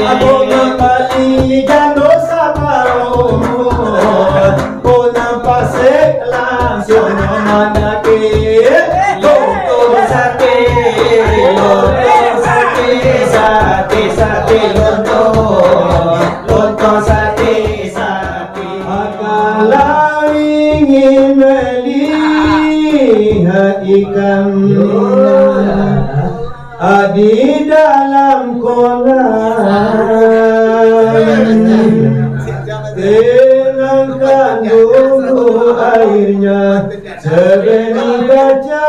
Ako mapaligan dosa paro, o nang pasek lang siya manakit. Loto sakit, sakit, loto sakit. Akala ingin melihat ikan di dalam kolam, tenangkan dulu airnya sebening kaca.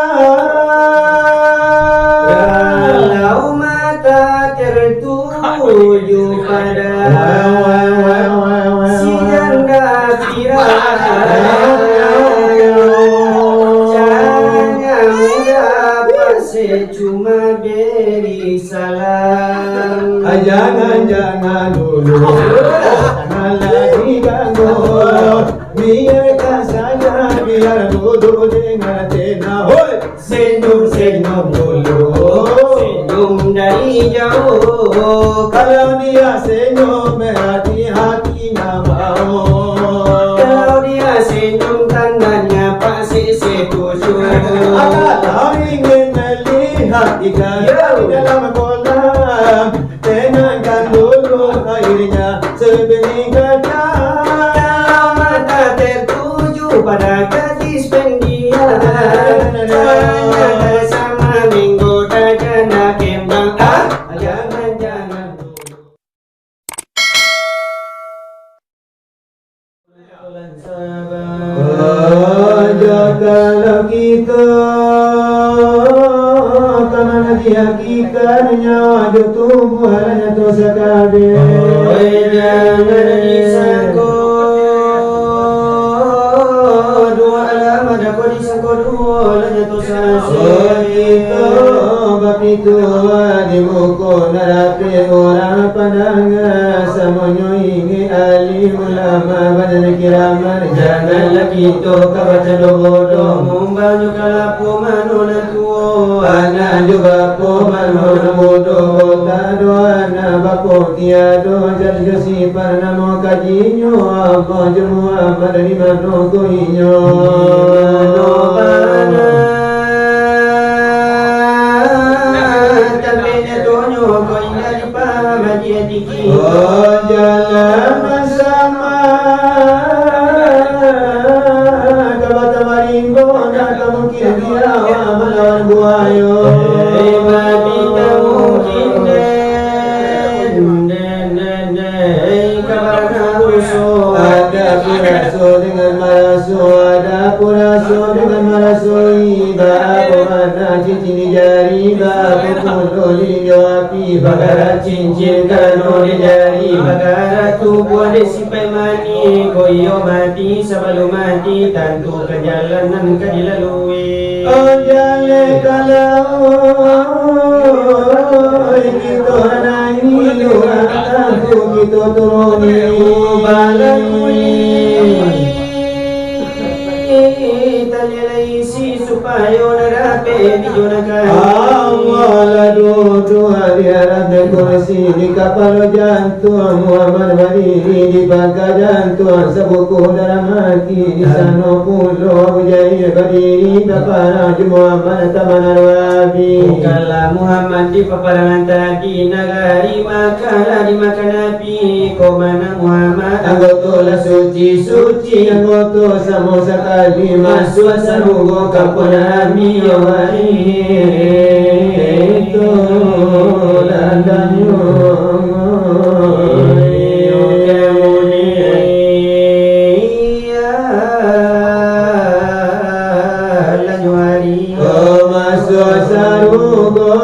Kalau mata tertuju pada si janda cuma beri salam. Jangan dulu, jangan lagi ganggu. Biarkan saja, biar duduk dengan tenang. Senyum dulu, senyum dari jauh. Kalau dia senyum berarti hatinya mau. Kalau dia senyum tandanya pasti setuju. Kalau ingin melihat ikan di dalam kolam, tenangkan dulu airnya sebening kaca. Kalau mata tertuju pada gadis pendiam, jangan sama menggoda janda kembang. Jangan jagalah kita karena dia hakikatnya ada tumbuhannya terus kabeh. Jangan disangkut dua alam ada kau disangkut dua lanya terus kita bab itu di muka narapi orang pandangan semuanya ingin alim ulama badan kiraman. Janganlah kita kabaca bodoh membanyu kalapu manuna tua anak juga po manuna bodoh tak doa anak bako tiado jadi si parnamo kajinyo apa jemua madani mano koinyo no bana tambenya tonyo koinga di pamaji tiki jalan bersama kabata maringgo nak mungkin dia melawan buayo babi tak mungkin ada puraso dengan maraso, ada puraso dengan maraso. Iba aku mana cincin di jari, aku kuno di api, bagara cincin kano di jari, bagara tubuh di sipai mani, koyo mati sebelum mati, tentu perjalanan kan dilalui. Oh jalan kalau kita nani aku kita turuni balakuli talilai supaya narape dijonakan awal dua hari harap dan kursi di kapal jantung Muhammad Bari di bangka jantung sebuku darah mati di sana pulau Jaya berdiri paparan Muhammad Taman Arwabi kala Muhammad di paparan tadi nagari makalah dimakan api komana Muhammad anggota suci anggota sama sekali masuk sarugo kampung Nabi Yohani itu dandanyo masuk sarugo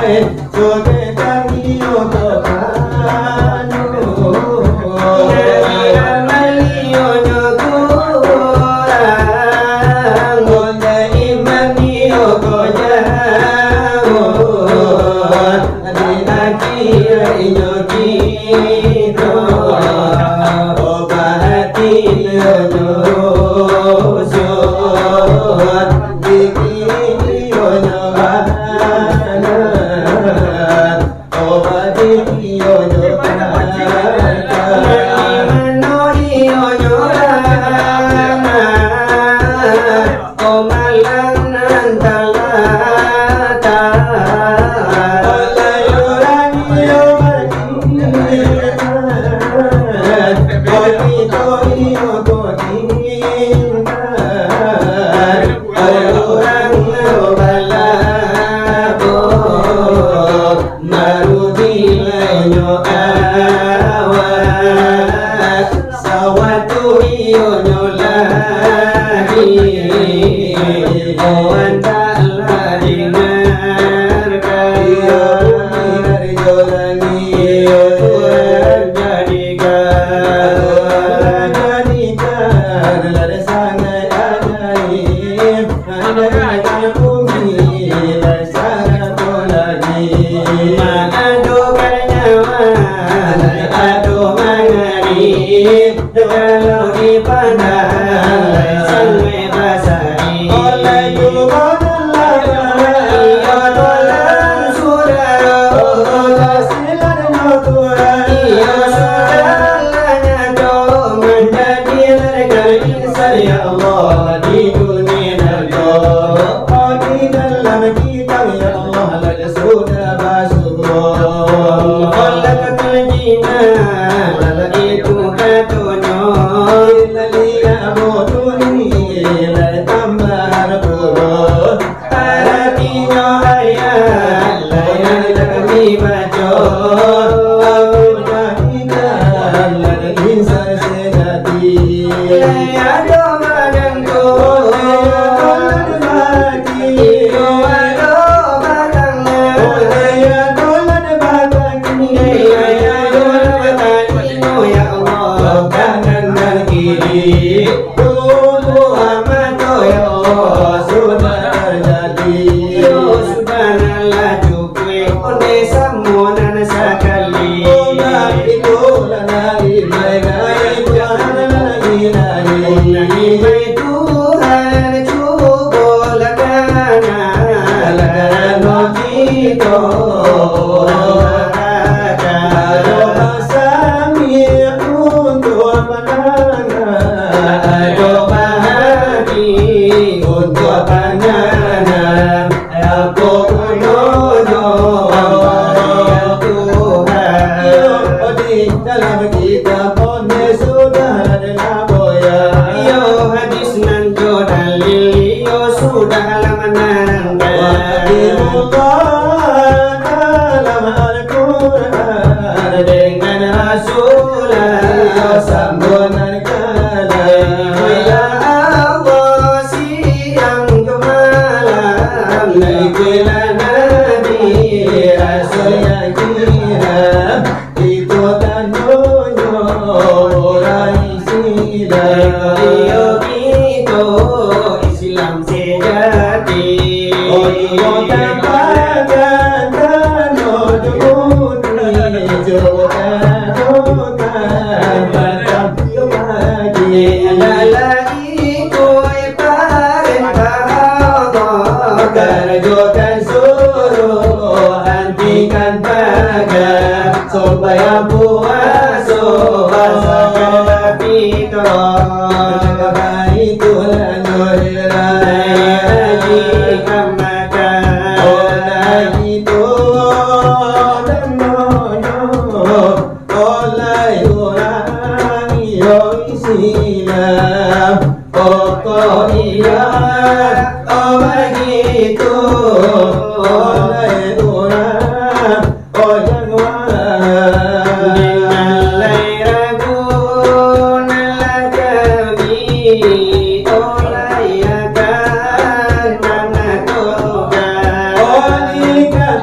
Sampai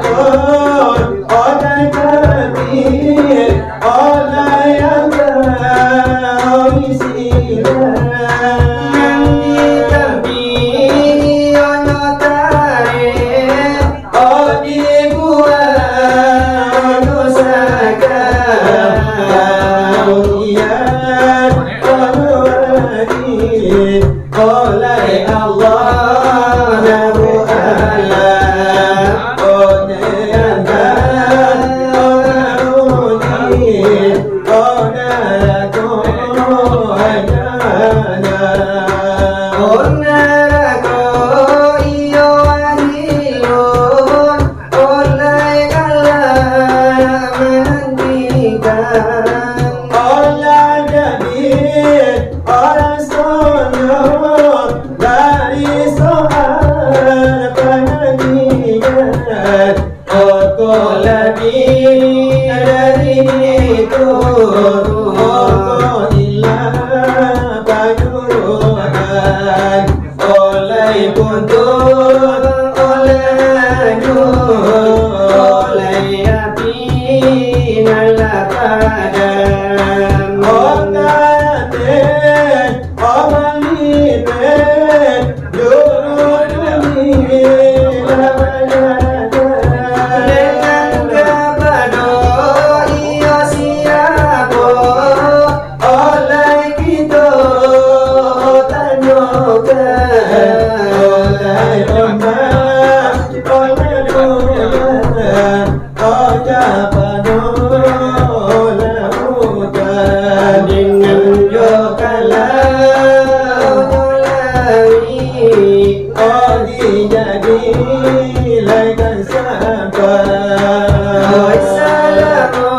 Oh lebih dari itu ilah penyuruhan oleh puntur oleh nur oleh api nyala padam okate omalite juruni dengan kepada iyo siapa oleh kita tanyakan oleh Rambang oleh Tuhan oja pada oleh hutan dengan jokalah oleh oh dijadi laikan sabar assalamu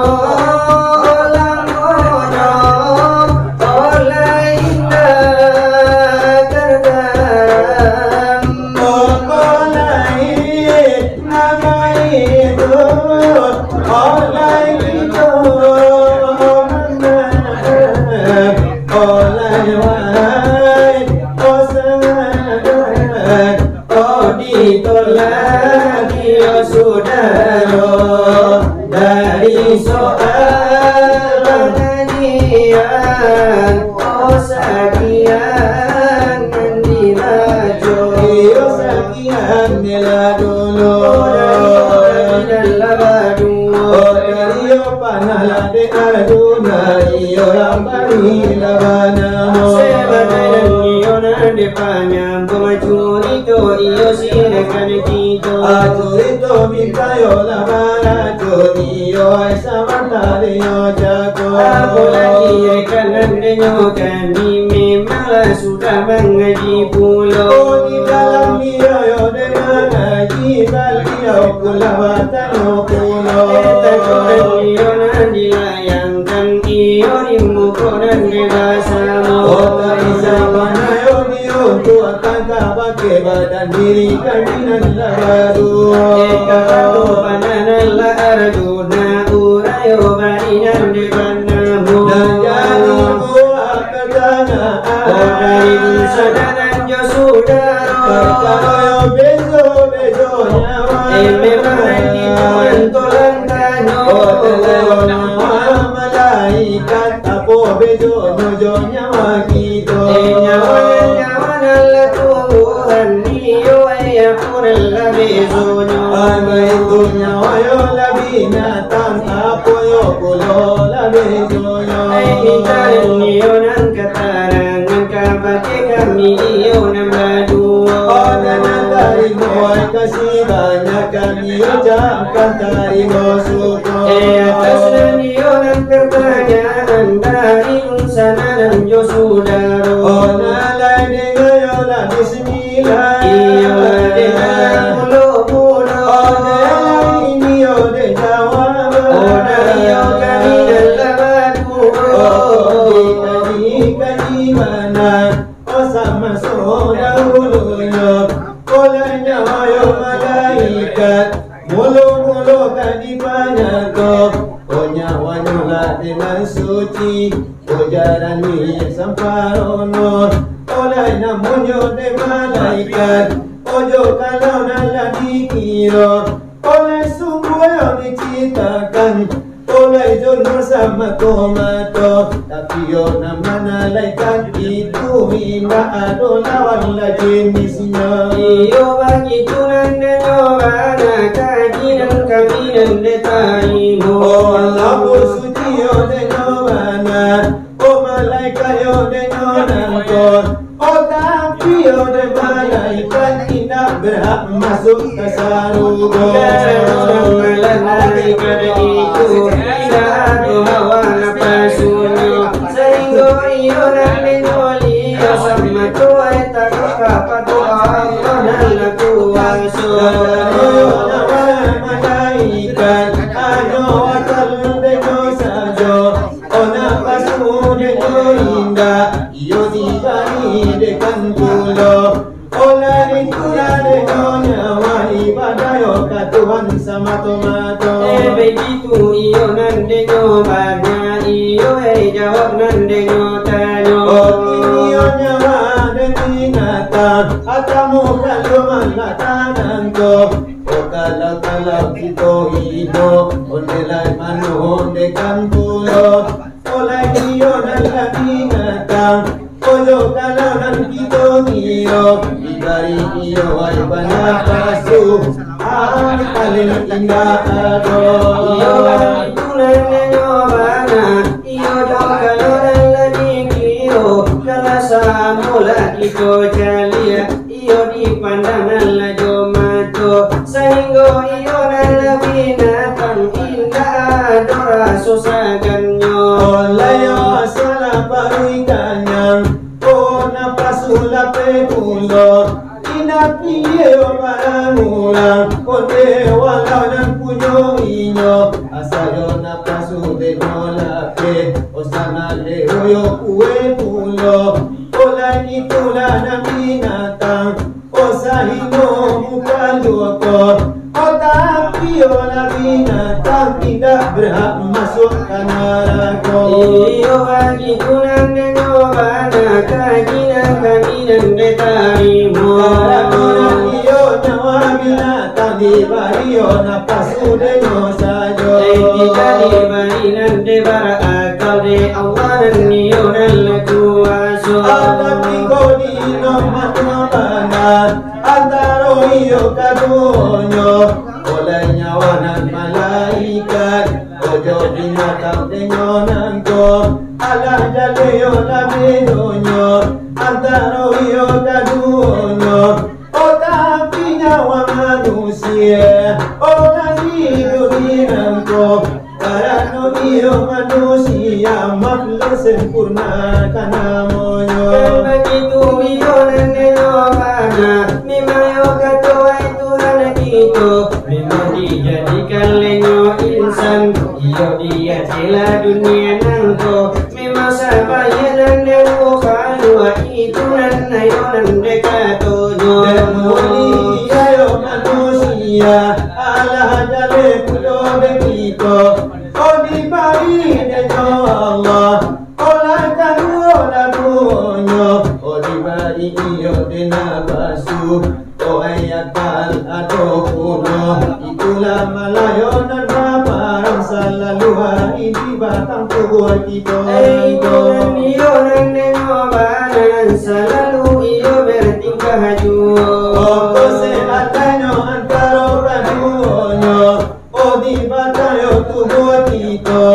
oleh indah terdaram oleh nama itu oleh itu oleh wahai osan oh ditolak dia saudara dari soal pengajian oh sakian di rajo oh sakian nila dulu oh dari panah de aduna iyo rambani labana sebagai iyo nande panyam pemacurito iyo sirekan kito acurito mintayo labana iyo aisamantare yo jago aku lagi rekanan denyokan di memanglah sudah mengaji pulau oh di dalam iyo dengan ngaji beliau kulawatan pulau iyo nanti layangkan iyo rimuko dan bebasamu oh taisa panayo niyo tuakan kabake badan diri kaminan labadu ekakatu pananan la arjuna urayo bainan debanamu dan jadi buah katanya oh dari sadanan jo saudara kakaroyo bezo nyawa memang itu tulang tanyo malaikat apo bezo nyojo nyawa kito nyawa nala Tuhan niyo ay ako nala bezo nyo itu nyawa yo labi natang apo yo kulo labi bezo nyo ay hintarin niyo ng katarangan kapati kami iyo ng madua o nanandarin mo ay kasi banyak kami ucapkan tarimo suko atas na niyo ng pertanyaan dari sana ng Diyos Sudaro o nalay di ngayon na bismillah iyo dengan mulo-mulo o nalay niyo de jawab o naliyo kami ng labaduro o di kanimana o sama sodaulo kolanya ayo malaikat mulu-mulu kadipanya ko o nyawanya la dengan suci o jalan milik samparono oleh namunyo de malaikat ojo kalau nala dikira oleh sungguh yang diciptakan oleh jodoh sama tomato tapi yo nama malaikat itu hina adolawan la jenisnya iyo bagi tunan dan nyoba kaji dan kami dan detaimu oh Allah suci yo dan nyoba oh malaikat yo dan nyoba oh tapi yo dan malaikat tidak berhak masuk ke sarugo malaikat itu tidak hawa napasunyo sehingga iyo dan denoli sama tua eta kapapa tua dan lakuaso malaikat ano atal denyo sajo ona pasu denyo indah iyo dibani dekan pulo ola rintura denyo nyawa ibadayo ka Tuhan sama Tuhan begitu iyo nande nyobanya iyo jawab nande nyotanyo. Iyo nyawa binatang atamu kalau malatanan ko. O kalau kita hidup ondelay manu onde kampulo. Olay iyo nala binatang Oyo kalau nan kita iyo Ibari iyo ay panapasu Ay paling indah ado Iyo itulah nyobana Iyo kalau lagi kiro Kalasa mula kita jalia Iyo di pandangan la jomato Sehingga iyo nala binatang indah adora susaganyo Olayo salah paringkanyang Ona pasula pepulo Inapileo marangulang Konde walau nan punyo inyo Asayo na pasude nolake Osana de oyo kue pulo Ola itula na binatang Osahino mukanyoko Otapi ola binatang Tidak berhak masuk ke neraka Iyo bagi kunang dan nyobana Kajinan kami dan detarimu Karakonan iyo nyawa binatang Dibariyo napasu denyo sajo Tidak dibari nanti bara akal de Allah dan iyo dan lakuaso Adapi kodi nomat nyobana Antaro iyo kadonyo Oleh nyawanan malaikat Ojo binatang denyonan ko Alah jaleyo labedonyo Antaro iyo kadonyo O tapi nyawa manusia O nasidudinan ko Karano iyo manusia Makhluk sempurna kanamonyo Dan begitu iyo neneyobana Mimayo katoai Tuhan itu Memang dijadikan lenyo insan Iyo dia cela dunia nangko Memang sabaya dan dewo kalua Itu nanayo nandekatonyo Dan mulia yo manusia Allah jale pulo bekito O dibari denyo Allah Olah karuo lagunyo O dibari iyo denabasu O ayakal atau kuno Itulah malayo dan baparang selalu hari di batang tubuh kita Itulah iyo dan nengobanan Selalu iyo bertingkah juo O kesehatanyo antara kadunyo O di batang tubuh kita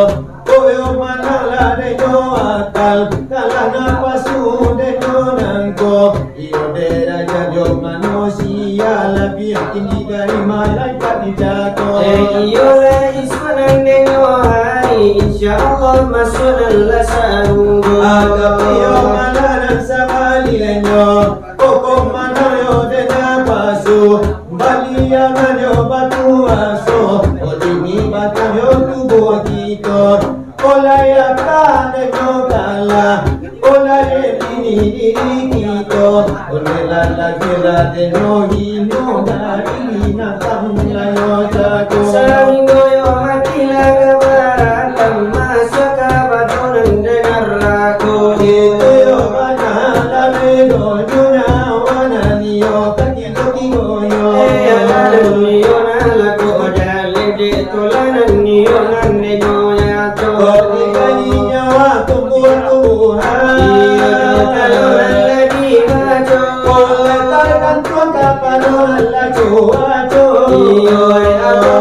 O yo manala denyo akal Kalah napasu denyo nangko Iyo derajat yo manusia Lebih tinggi dari malaikat dijatuh Iyo lah ismanan denyo hari InsyaAllah masuk dalam sarunggo Agak iyo malanan sabali lenyo Pokok mana yo denapasu Baliangan yo batu aso O dini batang yo tubuh kita Olayakan denyo kalah Olay dini diri kita Onelan lagi denyo hino dari binatang layo jago Sehingga yo mati laga baratan Masuk ke batunan dengar laku Itu yo banyak labedo Nyawanan yo kaki-kaki yo Ayalan yo nalaku Ojale de tulanan yo nande nyoyato Odikani nyawa tumbuh-tumbuhan Iyo kalau lagi maco Oletarkan tuan kapan lagi waco Iyo aku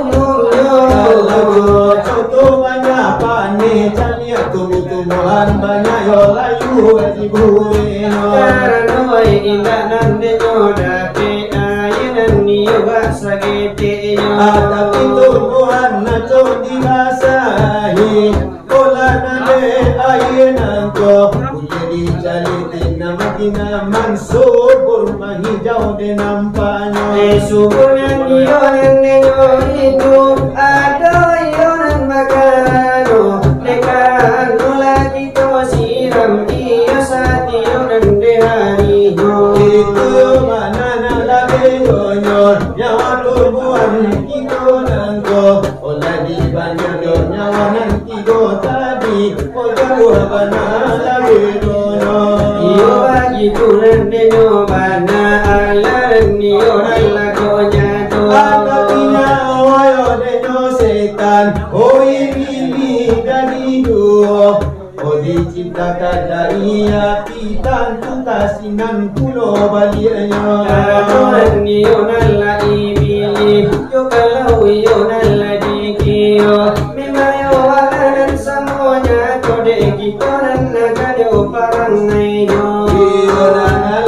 umumnya Kalau contoh banyak pane Caliak tumbuh-tumbuhan banyak yo layu Ibu-ibu Karena indah nande nyodape Ayanan iyo baksa gete Ada tumbuhan naco dibasahi Ola nande ayanan ko Jadi jalitin na makinaman Subur mahijau de nampanyo subur yang iyo yang nenyo itu Ada iyo nan makano Dekano lagi to siram Iyo saat iyo nan dehariyo Itu mana na labi donyo Nyawa tubuhan ito nangko lawanan tigo tadi ojo bana lagedono Iyo bagi tulen denyo bana alan niyo lagonya to Akapinya wayo denyo setan oi mili gadido diciptakan dari api tantu kasinan pulau balirnya Tuhan niyo nala ibili yo kalau yo nala dikiyo mimayo wakanan semuanya kode kita nan nagayo parang ngayo iyo nala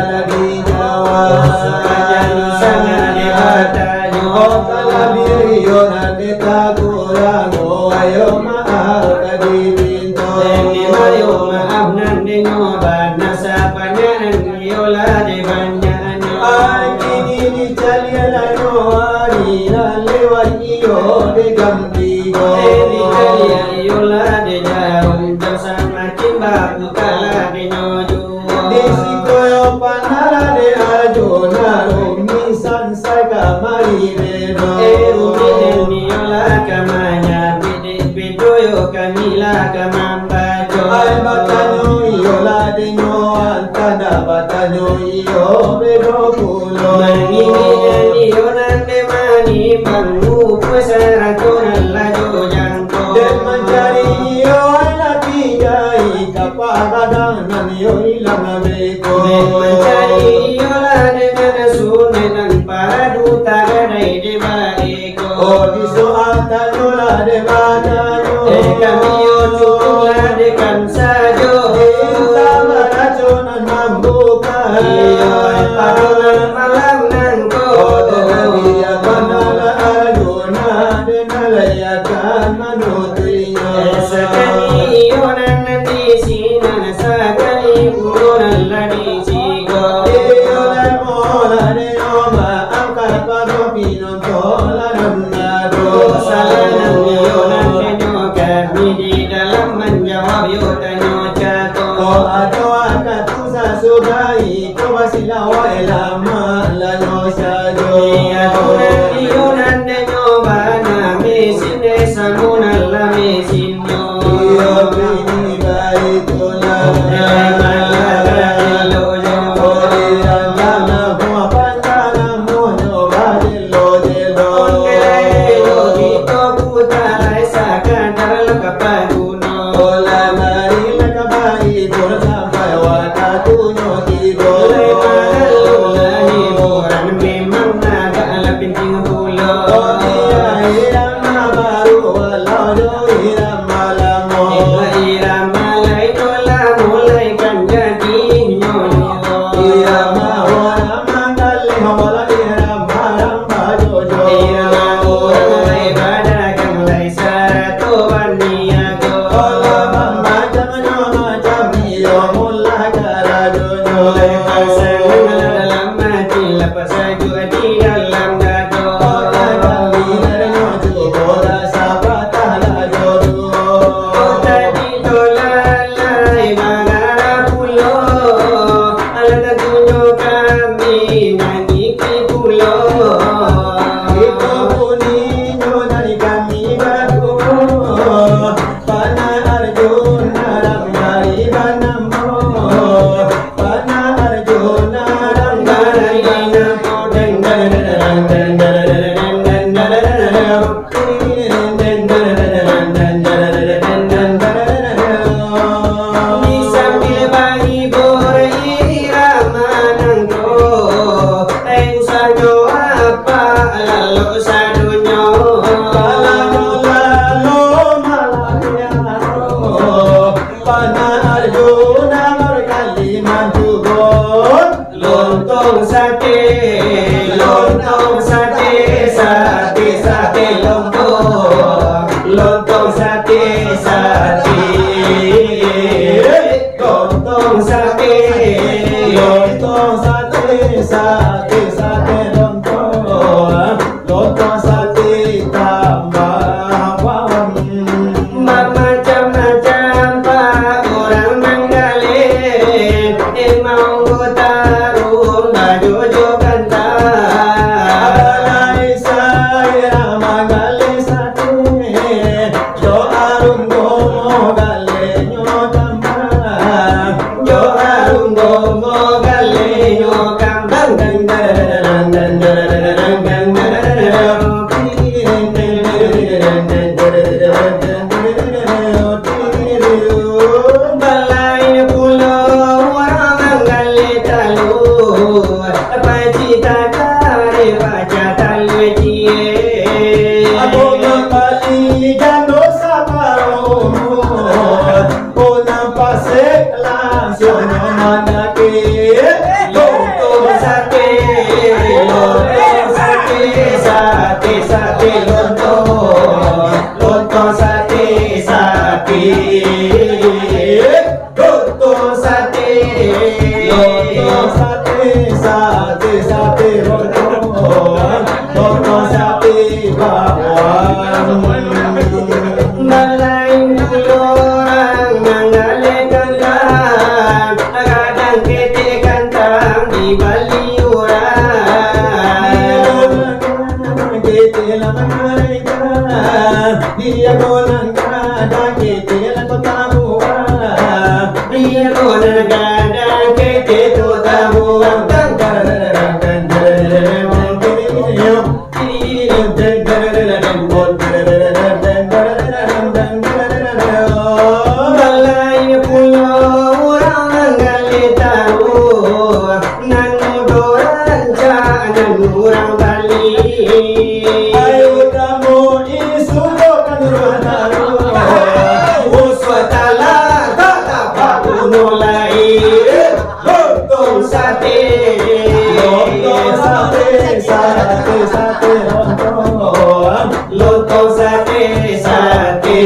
lagi jawa Sepanjang sana dewatanyo kalabir iyo nandeta kurang ayo maaf kadibinto Mayo maaf nan denyo bana sa panyanan niyo la de banyanyo ay kini di calian ayo hari lewat iyo de gambigo Di kalian iyo la de jauh bersama kimba kala de nyojo Desiko yo panara de ajo naro misan sai kamari bedo Rumi niyo la kamanya bide bedoyo kamila kamambajo Ay batanyo iyo la de nyo antada batanyo iyo bedo pulo Mangini niyo nande mani bangu pesarato nalla jojangko Den mencari iyo ala pijai kapagadan yo ilang beko mencari iyo la dengan sunai dan padu tagadai de baiko Oh di soal tanyo la de batanyo kami yo cukup la de kan sajo Sama racunan mambukan iyo padunan malam nangko Dia panala aduna denala yakan manutrinya sekali iyo nan di sini sekali urunan la di sigo Iyo dan mola de oma angkat pado pinon tola nado Salam iyo nan denyo kami di dalam menjawab yo tanyo cato Oh ato akat usa sugai ko basilawa elama lanyo sajo Iya tunan iyo nan denyo bana mesin desa munan la mesin yo Iyo bini baituna Lontong sate, lontong sate, sate sate lontong, lontong sate sate, lontong sate, Lontong sate, sate, sate lontong, lontong sate tambah bawang. macam-macam pak orang menggali, mau taruh baju kanta. Alai saya magal Balai pulau orang galetalu, pacita kare pacatal cie. Aku ngembali jando saparomu, oh nampak langsung manake. Loto sate, sate, sate loto, loto sate, sate, loto sate, Loto sate, sate, sate, loto sate bawang. Balai orang mangale kandang, kadang kete kandang di bali orang. Kita laman dia golang kadang kita lakukan tamuan. Dia konan kadang kete tu tabuang balai pulau orang galetalu, nanu doranca nanu orang Bali. Ayo kamu isukan ruhanaru. Uswatala tatapa mulai lontong sate, Lontong sate, sate, sate, lontong sate, sate,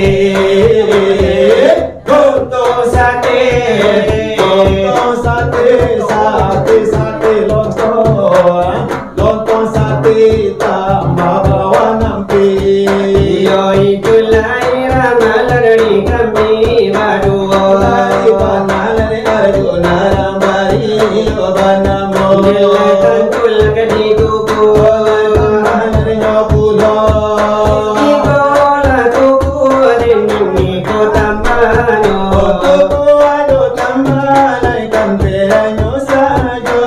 lontong sate, lontong sate, sate, sate, lontong sate tambah bawang nampi. yoi kulai ramalarni kami Lagi baru. panalane Arjuna Rambari Obanamo. Nilaikan kul kadi kuku, Panalane Nyopulo. ikola kuku dini kota mano. Otuku ayo tambalai kampeanyo sajo.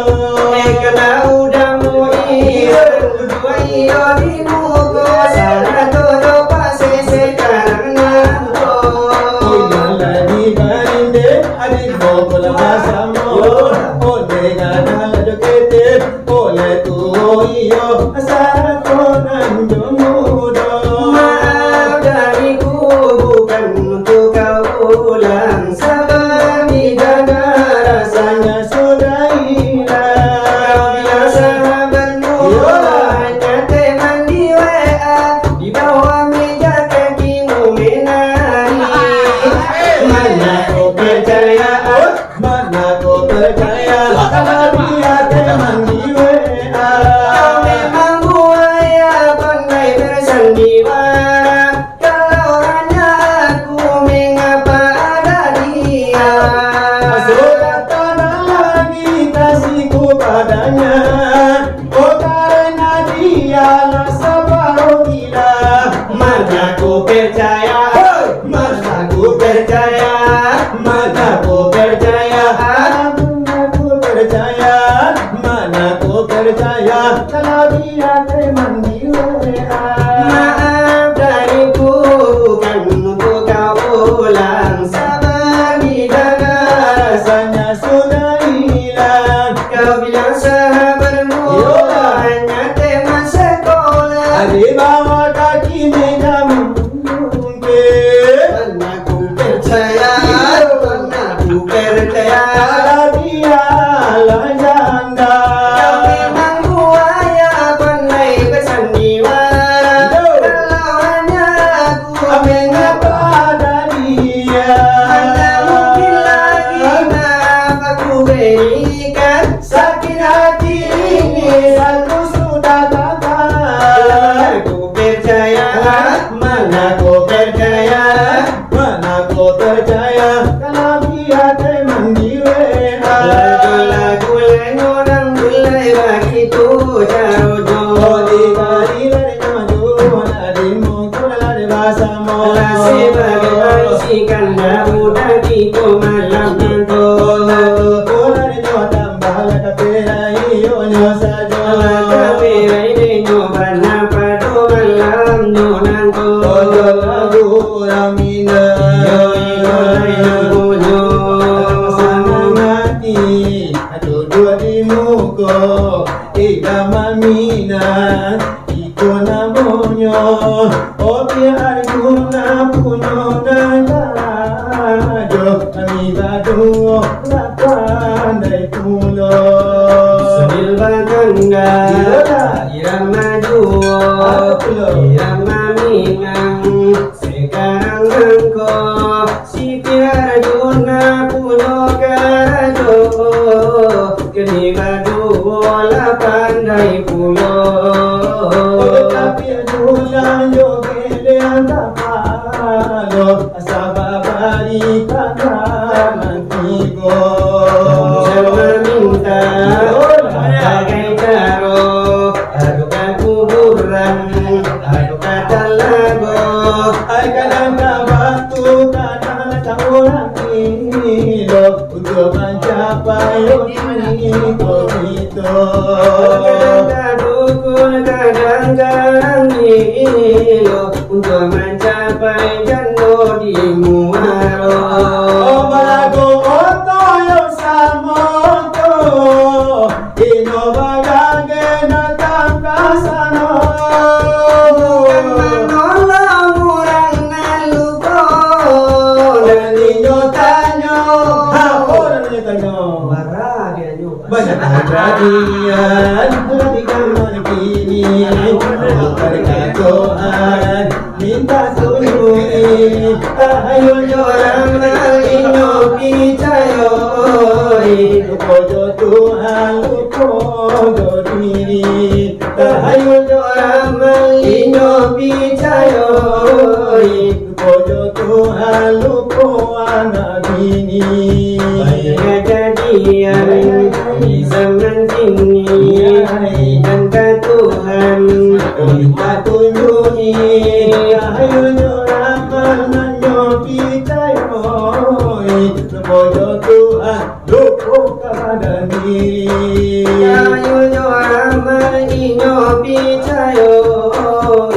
Ekna udamu iyo, dua iyo di muko, sana todo pase sekarang nanto. Oilala di barinde adik bobola basamo. Ole gana jokete ole tu iyo asara konan jomudo. Maaf dariku bukan untuk kau ulang, sabar dijaga rasanya. Rasanya sudah hilang. Biasa berdua hanya teman di WA, di bawah meja kakimu menari. Mana kau percaya? Mana kau percaya kalau dia teman di WA? Kau memang buaya pandai bersandiwara. Kalau hanya aku, mengapa ada dia? Sudah tanah lagi kasihku padanya. Oh karena dialah separuh gila. Mana ku percaya? Mana ku percaya? Mana ku percaya? Mana ku percaya? Mana ku percaya kalau dia teman di WA? Maaf dariku bukan untuk kau ulang, sabar dijaga Rasanya sudah hilang. kau bilang sahabatmu hanya teman sekolah. Di bawah kaki meja mungkin. Mana ku percaya? Mana ku percaya? Kalau dialah janda. Kau memang buaya pandai bersandiwara. Kalau hanya aku, mengapa Ada dia. Mana mungkin lagi maaf aku berikan sakit hati ini. Aku sudah gagal. Mana ku percaya? Mana ku percaya? Mana ku percaya kalau dia teman di WA? Lagu-lagu lain orang mulai begitu carojo. Lah sebagai bisikan daun hatiku malam nanto. Lah kawe ini nyoba napa do malam nyo nanto. Kodo lagu ramina Sana mati Dua di muko Ika mamina Iko namonyo Obi ariguna punyo Nanajo Amiga duo Lapandai pulo Sambil baganda irama duo irama minang sekarang engkau si Arjuna punya karajo kedua duo la pandai pulo Tapi Arjuna yogele antapalo Asababari kanaman tigo sama minta bagai caro aduk kuburan aduk talago Ay kanang batu kanang orang ilo Untuk mencapai itu kadang dukun kadang ilo untuk mencapai jannah di muaro Oh malago oto yung samoto Ino bagage na tangkasano menolong orang naluko Dan ninyo tanyo Dan ninyo tanyo marah dia juga Banyak kejadian Ketika kini Bukan kacauan Minta sujudi Tahayul orang lainnya picayo Lupojo Tuhan Lupojo diri Tahayul orang lainnya picayo Lupojo Tuhan Lupo anak bini banyak kejadian di zaman kini dan ke Tuhan Minta tunjuki Tahayul ramal nanyo picayoy Lupojo Tuhan Lupo kepada diri Ayo orang lainnya picayo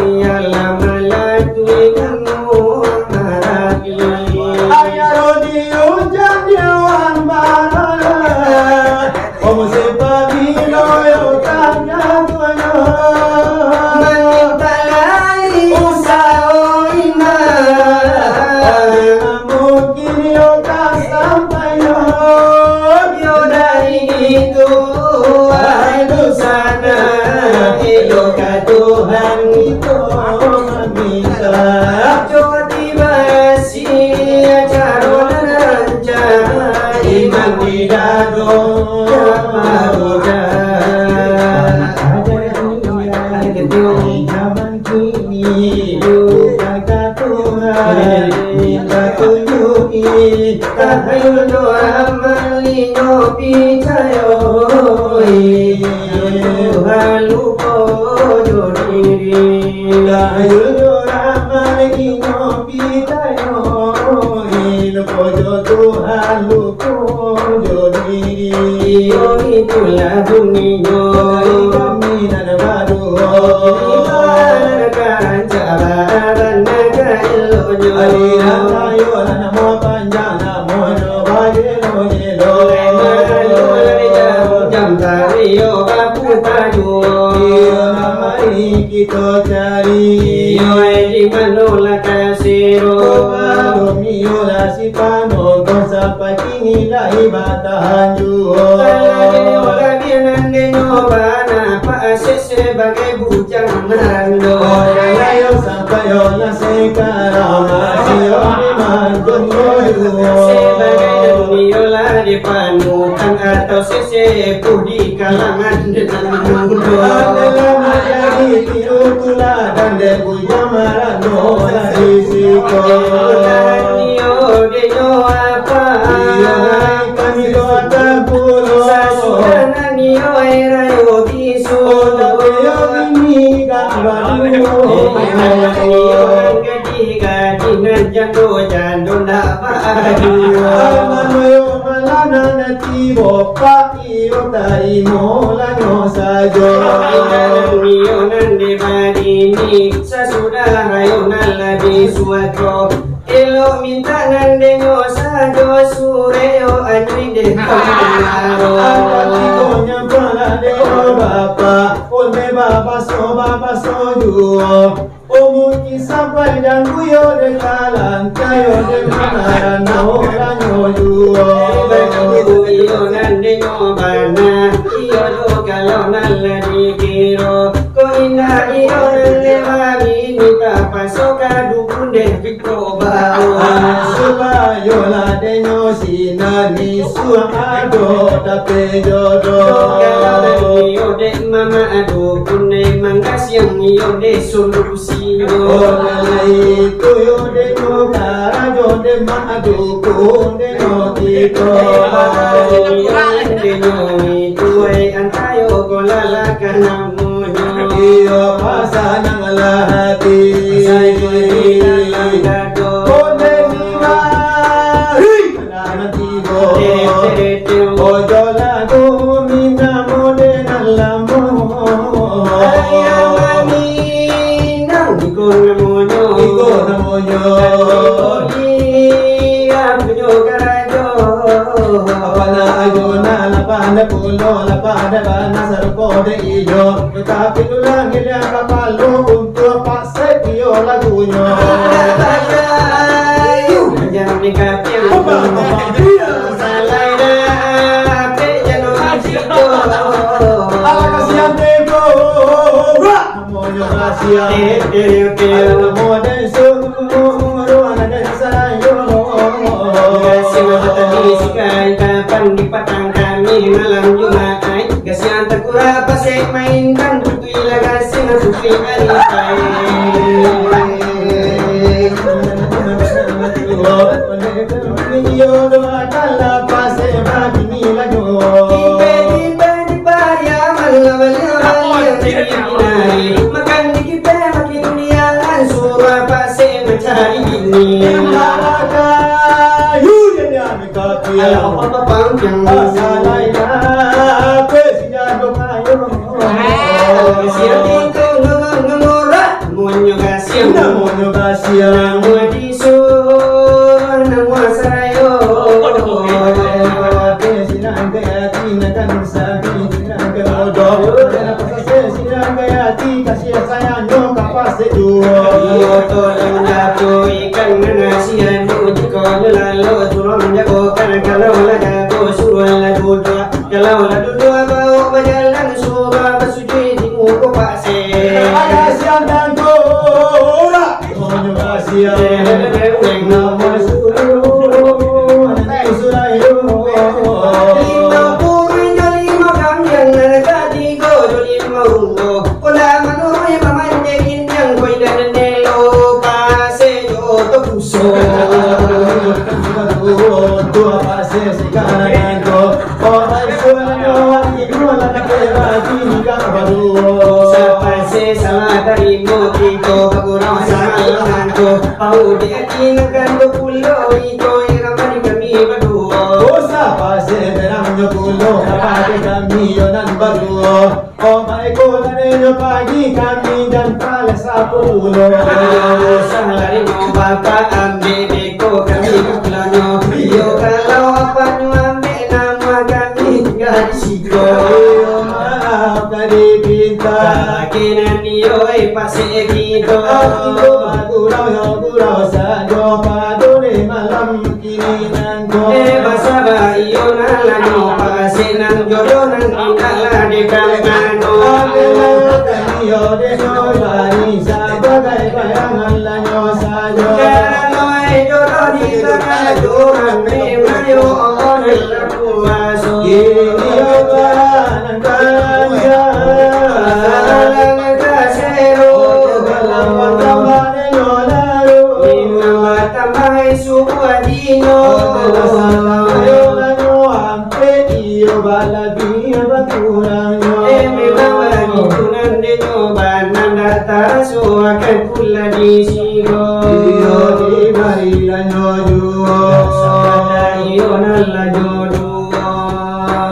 ialah malatu kamu harapi Ayaro di hujan diwan barat Omo sepabilo yo tanya tuyo Mentalai usao indah Mungkin yo tak sampai yo Yo dari itu Ayo sana Ilo ka Tuhan Itu bisa Jo tiba si Caro nanca Iman tidak Zaman kini jaga Tuhan minta tunjuki Tahayul amal inyo picayo Tuhan lupa diri Tahayul ramal inyo pitayo Lupojo Tuhan lupojo diri Iyo itulah bunyinya Dari kami dan baru Ibaratkan cabaran naga ilmunya Alira tayo na namo panjang namo no bajelo jelo Jam tariyo kaputayo Iyo namai kita cari Iyo di manola kasiro Bago miyo la si pano Kung sa pagkingila ibatahan juo sebagai bujang narando Layo sampayo na sekarang Masih iman sebagai dunia di panutan atau sesepuh di kalangan mundo Adalah menjadi tiru tuladan dan punya marano risiko Nio de yo apa kami kota pulau Sasudana nio era yo bisu ini gambar jando dapat Manoyo malana nati bopa iyo tai mola no sajo Nio nande badini sasudah rayo nala suatro elo minta nandenyo sajo sureo anjing deh kamaro Konya pala de bapa, olme bapa so juo. Omuki sampal dan kuyo de kalan, kayo de manaran no ranyo juo. iyo nandenyo bana iyo do kalau naladi kiro ko ina iyo nalle mami nita pasoka dukun deh piko bawa Suba yola de nyo sinani suado tape jodo. iyo deh mama adu kunde mangkas yang iyo deh solusi Olai tuyo de nyo karajo de maadu kunde no tito. Antayo golala kanamunyo Iyo pasa ng lahati. Kone niwa nanatibo. Ojo lago minamo de nalamo. Iko namonyo. Apana ayona lapana pulo lapana bana sarko de iyo. Kapilulang ilang kapalo untuk pasay iyo lagunyo. Jangan dikapin salay na ape jangan sito Ala kasihan teko. Namonyo kasihan. Namo den sumuro den sayo. Kasih matali sikai kapan di patang kami malam Jumat Kasih antar kura pasek mainkan Bukti lagasi na bukti alipai Iyo doa kala pase bagi milanyo. Tiba-tiba di barya malam-malam makan di kita makin nialan surah pasek mencari ini Alam apa panjang Salay na presidado kayo. Siang itu ngomong-ngomora Munyo kasih Namonyo kasihan. Kalau lalu dua bawa berjalan surah bersujud di muka pasir. Kasihan dan kora. Namonyo kasihan. Namonyo suruh. Surayo. Lima puri lima kambing katigo lima rungo. Kola manoy mamanjegin yang koi dan nelo pase yo to puso. Dua pase sekarang ko. Sa pase sama tarimo kiko kagurang sa malanganko. Pau di akin nagando pulo iko iramani kami baduo. Sa pase berangyo pulo kapag kami yonan baduo. O maiko na ninyo pagi kami dyan pala sa pulo. Sa larimo bapa ambe ko kami kaplano. Iyo kalau apa nyo ambe nama kami tinggal di siko. Kinan niyo ay pase kito. Basa ba iyo nalano pase ng jodo ng inala de kalmano. Karano ay jodo di kalaturan may mayo on la pumaso.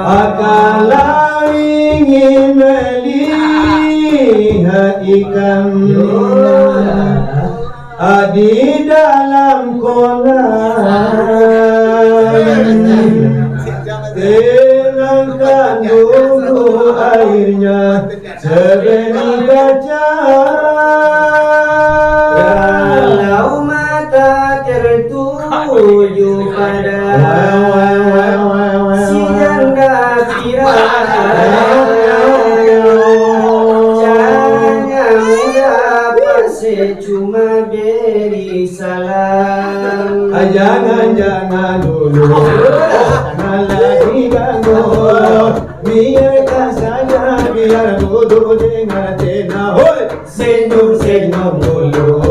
Akala ingin melihat ikan di dalam kolam tenangkan dulu airnya sebening kaca. Kalau mata tertuju pada si janda caranya dapat secuma beri salam. Jangan dulu, jangan lagi ganggu, biarkan saja biar duduk dengan tenang. Senyum dulu,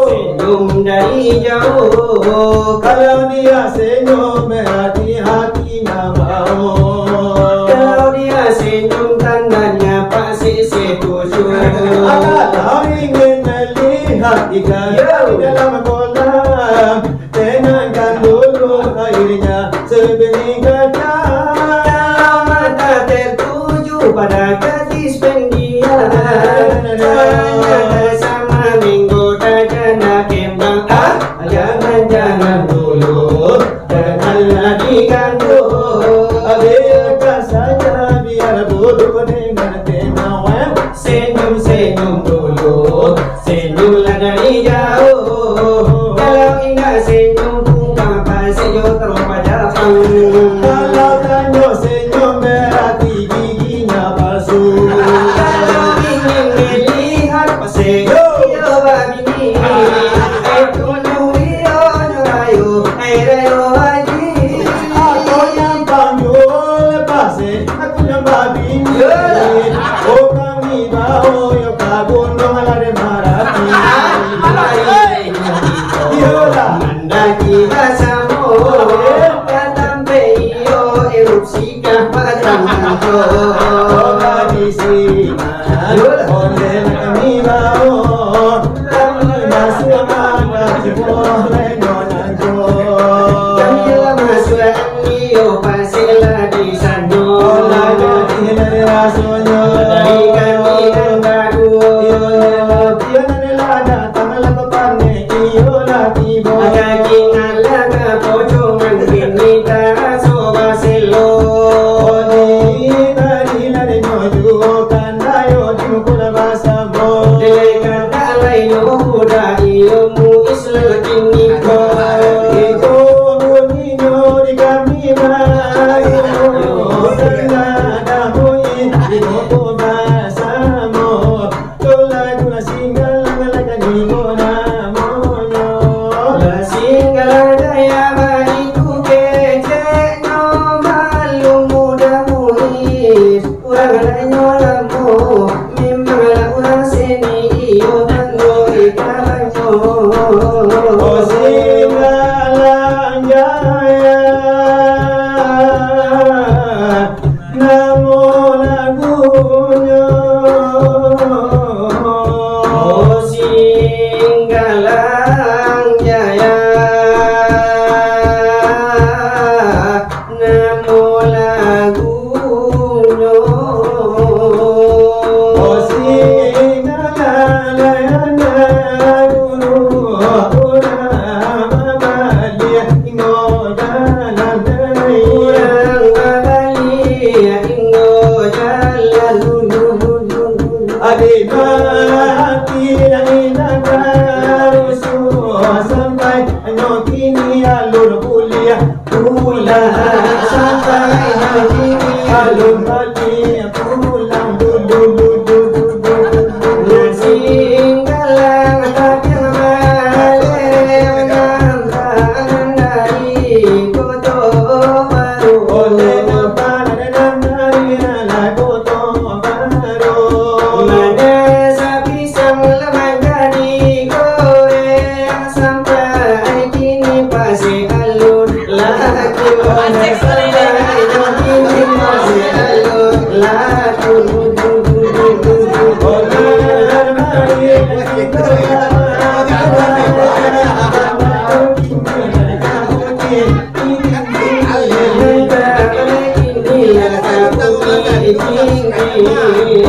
Senyum dari jauh. kalau dia senyum berarti hatinya mau. Kalau dia senyum tandanya pasti setuju. Kalau ingin melihat ikan di dalam kolam, tenangkan dulu airnya sebening kaca. Kalau mata tertuju pada gadis pendiam, tanya sama menggoda janda kembang. Jangan Dulu, janganlah diganggu, biarkan saja biar duduk dengan tenang. senyum dulu, senyumlah dari jauh. Kalau indah senyum bunga pasio terlupa Jepang. Kalau tanyo senyum berarti giginya palsu. Kalau ingin melihat pasio babini, tunui rayu, rayu haji. Aku yang panggul pase, aku yang babini. Oh kami bawa yo kabundong alare marapi. Yola, Mendaki basamu, datang peyo erupsi kapatang kanto. di sini, oleh kami bawa, kami masih masih boleh nonanjo. Kamila masuk iyo pasila di sanyo. Dari kami dan baru, agaking alaga pojongan binita soba selo. Delekan dalai no kuda iyo mu isla kiniko. Singgala daya bariku kece no malu muda muis. Urang danyo lamu memanglah urang seni iyo mango ikalanyo. Oh singgalang jaya, namo lagunyo. Urang babali ingo jalan sampai kini alur kuliah sampai kini alur kuliah pulang dulu. Singgalang tapil balik nangkang dari kota baru. Oleh nampak dari lagu baru. Mana sapi sang lemah jadi goreng sampai kini pasti alur lagi. Mana sampai kini pasti alur lagi.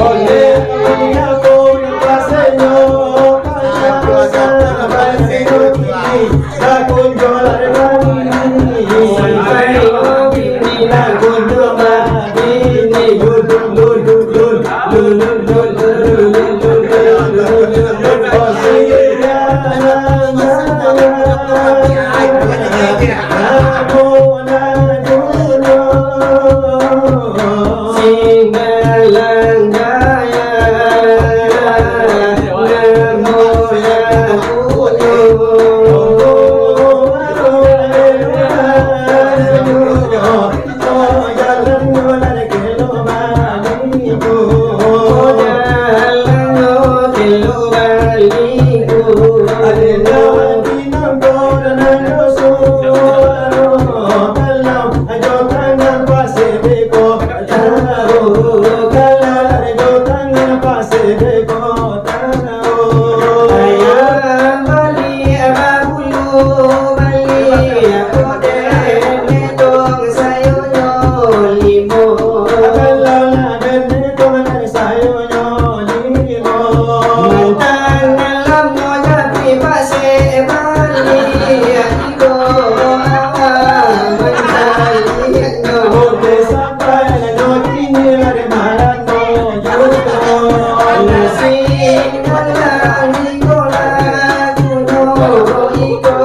Oleh Iko